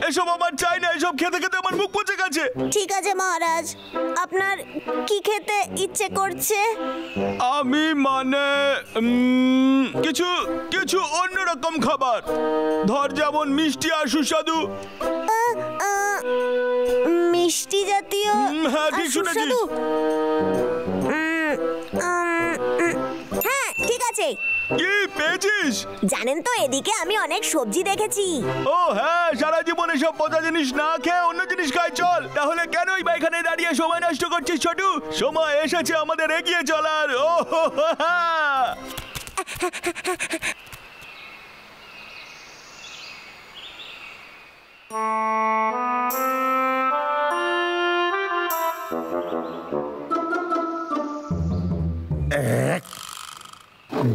এসব আমার চাই না, এসব খেতে খেতে আমার মুখ পচে গেছে। ঠিক আছে মহারাজ, আপনার কি খেতে ইচ্ছে করছে? আমি মানে কিছু কিছু অন্যরকম খাবার, ধর যেমন মিষ্টি আর সুস্বাদু। মিষ্টি জাতীয়? হ্যাঁ ঠিক শুনেছি। হ্যাঁ ঠিক আছে। কি পেয়েছিস? জানেন তো এদিকে আমি অনেক সবজি দেখেছি। ও হ্যাঁ, সারা জীবন এসব পচা জিনিস না খেয়ে অন্য জিনিস খাই। চল তাহলে কেনই বা এখানে দাঁড়িয়ে সময় নষ্ট করছিস ছোটু? সময় এসেছে আমাদের এগিয়ে চলার। ও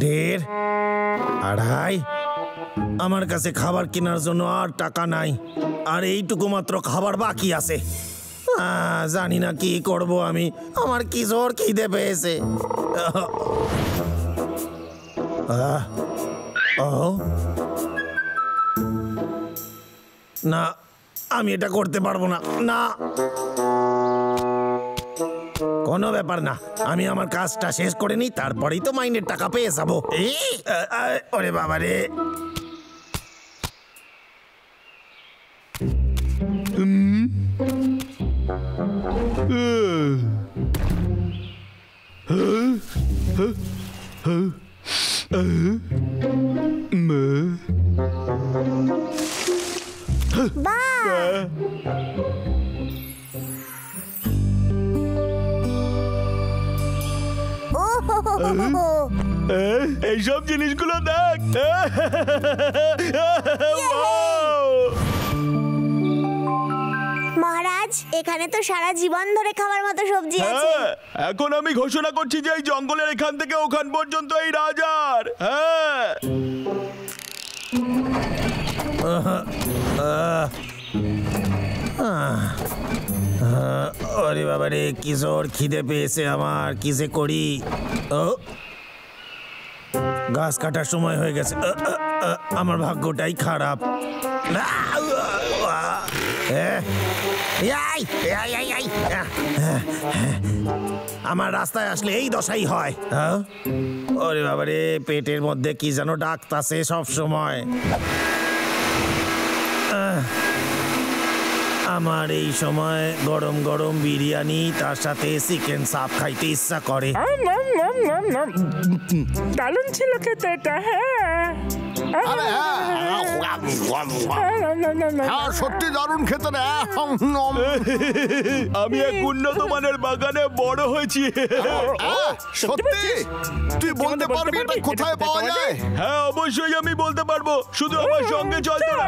দেড় আড়াই, আমার কাছে খাবার কেনার জন্য আর টাকা নাই, আর এইটুকু মাত্র খাবার বাকি আছে। জানি না কি করব আমি, আমার কি জোর খিদে পেয়েছে। না, আমি এটা করতে পারবো না। না, কোনো ব্যাপার না, আমি আমার কাজটা শেষ করে নিই, তারপরেই তো মাইনের টাকা পেয়ে যাবো। ওরে বাবা রে, এইসব জিনিসগুলো দেখ। মহারাজ, এখানে তো সারা জীবন ধরে খাবার মতো সবজি আছে। এখন আমি ঘোষণা করছি যে এই জঙ্গলের এখান থেকে ওখান পর্যন্ত এই রাজার। ওরে বাবা রে, কি জোর খিদে পেয়েছে আমার, কি যে করি। গাছ কাটার সময় হয়ে গেছে, আমার ভাগ্যটাই খারাপ। আমার রাস্তায় আসলে এই দশাই হয়। ওরে বাবা রে, পেটের মধ্যে কি যেন ডাকতাছে সব সময়। আমার এই সময় গরম গরম বিরিয়ানি, তার সাথে চিকেন চাপ খাইতে ইচ্ছা করে। দারুণ ছিল খেতে এটা। হ্যাঁ, সত্যি দারুণ খেতে রে। আমি এক উন্নত মানের বাগানে বড় হয়েছি। সত্যি? তুই বলতে পারবি এটা কোথায় পাওয়া যায়? হ্যাঁ অবশ্যই আমি বলতে পারবো, শুধু আমার সঙ্গে চল তোরা।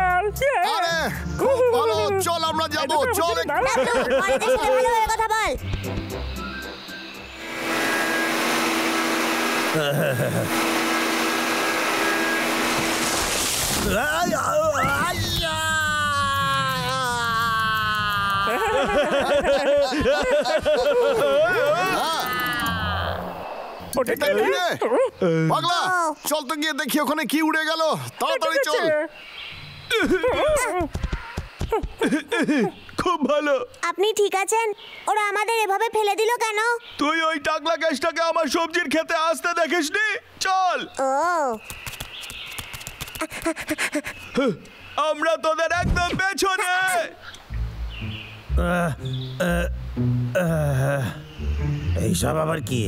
আরে খুব ভালো, চল আমরা যাবো। চল কথা বল। পাগলা, চল তো গিয়ে দেখি ওখানে কি উড়ে গেল। তাড়াতাড়ি চল। খুব ভালো। আপনি ঠিক আছেন? ওরা আমাদের এভাবে ফেলে দিল কেন? তুই ওই টাকলা গ্যাসটাকে আমার সবজির খেতে আসতে দেখিসনি? চল। আমরা তোদের একদম পেছনে। এইসব আবার কি?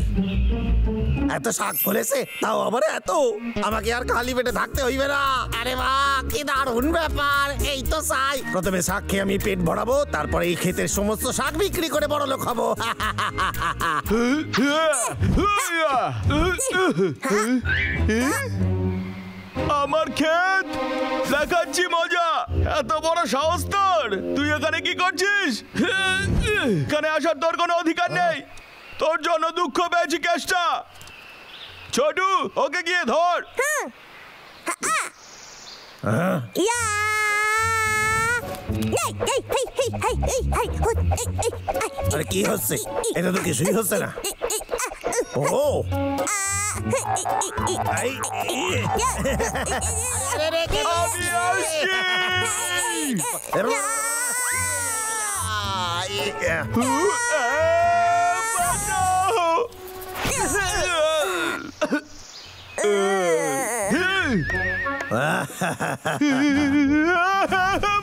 এত শাক ফলেছে, তাও আবার এত। আমাকে আর খালি পেটে থাকতে হইবে না। আরে বাহ, কি দারুণ ব্যাপার। এই তো চাই, প্রথমে শাক খেয়ে আমি পেট ভরাবো, তারপরে এই ক্ষেতের সমস্ত শাক বিক্রি করে বড়লোক হবো। আমার ক্ষেত দেখাচ্ছি মজা। এত বড় সাহস তোর! তুই এখানে কি করছিস? এখানে আসার তোর কোনো অধিকার নেই। তোর জন্য দুঃখ পেয়েছি কেষ্টা। ছোটু, ওকে গিয়ে ধর। ইয়া! এই! আরে কি হচ্ছে? এটা তো কিছুই হচ্ছে না। ও এই, আমি আসছি।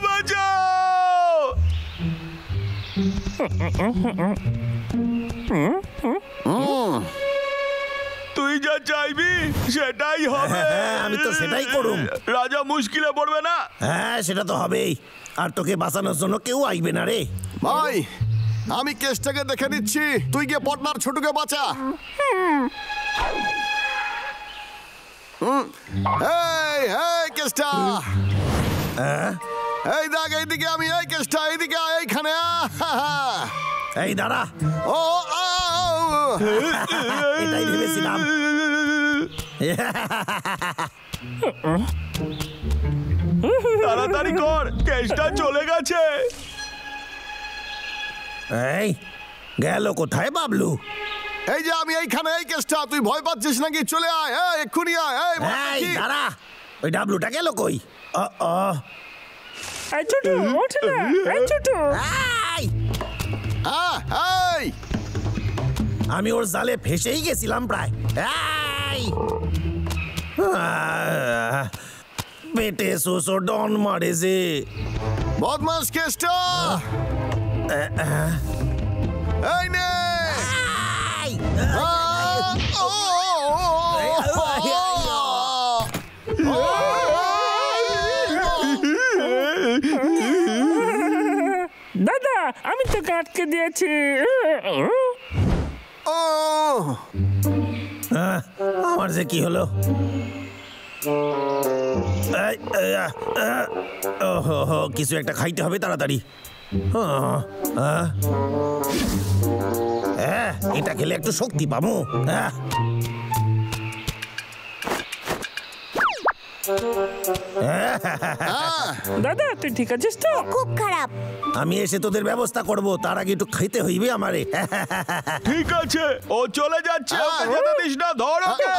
বাঁচাও! তুই যা চাইবি সেটাই হবে। আমি তো সেটাই করুম। রাজা মুশকিলে পড়বে না। হ্যাঁ সেটা তো হবেই। আর তোকে বাঁচানোর জন্য কেউ আসবে না রে। ভাই আমি কেসটাকে দেখে নিচ্ছি, তুই গিয়ে পটনার ছোটুকে বাঁচা। এই এই কেসটা, এই দেখ এইদিকে, আমি এই কেসটা এইদিকে, এইখানে এই দাঁড়া, ও এটাই ভেবেছিলাম। তাড়াতাড়ি কর, কেসটা চলে গেছে। এই গেল কোথায় বাবলু? এই যে আমি এইখানে, এই কেসটা, তুই ভয় পাচ্ছিস নাকি? চলে আয়, এই এক্ষুনি আয়। এই ভয় এই পাচ্ছিস? দাঁড়া, ওই ডাবলুটা গেল কই? এই ছোট ওঠ না, এই ছোট। এই, এই আমি ওর জালে ফেসেই গেছিলাম প্রায়। এই পেটে শোষো ডন মারেছে। বদমাস কেসটা, এই নে। এই, দাদা আমি তোকে আটকে দিয়েছি। আমার যে কি হলো? ওহো, কিছু একটা খাইতে হবে তাড়াতাড়ি। এটা খেলে একটু শক্তি পাবো। দাদা তুই ঠিক আছিস তো? খুব খারাপ। আমি এসে তোদের ব্যবস্থা করব, তার আগে একটু খাইতে হইবে আমারে। ঠিক আছে, ও চলে যাচ্ছে, ওকে যেতে দিস না। ধর ওকে।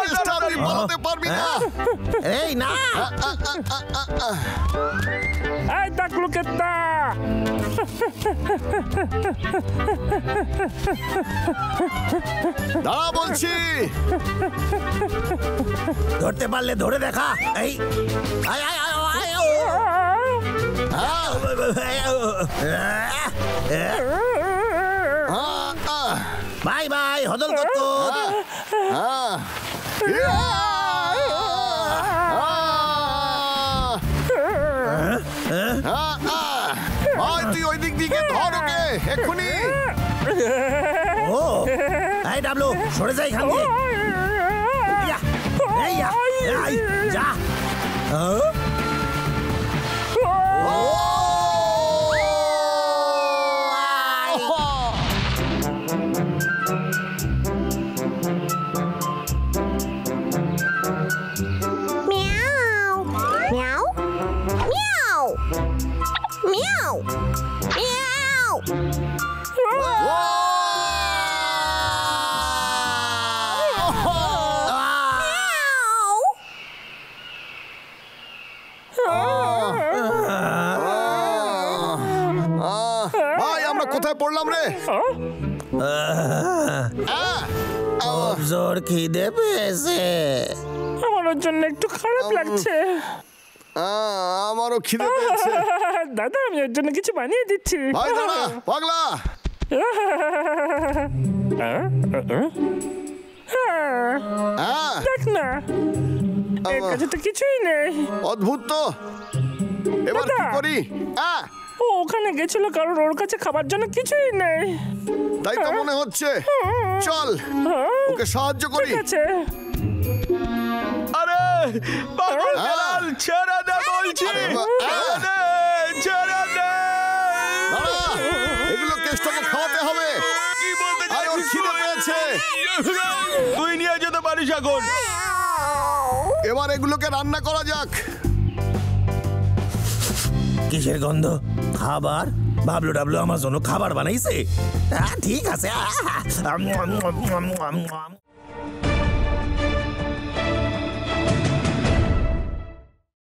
কেসটা তুই পালাতে পারবি না। এই না, এই তাকলু কেতা। দাঁড়া বলছি। ধরতে পারলে ধরে দেখা। এই আয়, আয়, আয়, আয়, ও। বাই বাই হদল কত। ভাই তুই ওই দিক দিকে ধর ওকে এক্ষুনি। ও এই ডাবলু সরে যাই এখান দিয়ে। ইয়া, এই ইয়া, এই, যা। মিয়াও মিয়াও মিয়াও মিয়াও মিয়াও। ভাই আমরা কোথায় পড়লাম রে? খুব জোর খিদে পেয়েছে। আমার ওর জন্য একটু খারাপ লাগছে। আমারও খিদে পেয়েছে। দাদা আমি ওর জন্য কিছু বানিয়ে দিচ্ছি। ভাই দাঁড়া পাগলা। দেখ না, এর কাছে তো কিছুই নেই। অদ্ভুত তো, এবার কি দাদা। করি? ও ওখানে গেছিল কারণ ওর কাছে খাবার জন্য কিছুই নেই। তাই তো মনে হচ্ছে। চল ওকে সাহায্য করি। ঠিক আছে। আরে পাগল বেলাল, ছেড়ে দে বলছি। ছেড়ে দে, ছেড়ে দে। দাঁড়া, এগুলো কেষ্টকে খাওয়াতে হবে। কি বলতে আরে ওর খিদে পেয়েছে। তুই নিয়ে যেতে পারিস এখন। এবার এগুলোকে রান্না করা যাক। কিসের গন্ধ? খাবার? বাবলু ডাবলু আমার জন্য খাবার বানাইছে? ঠিক আছে।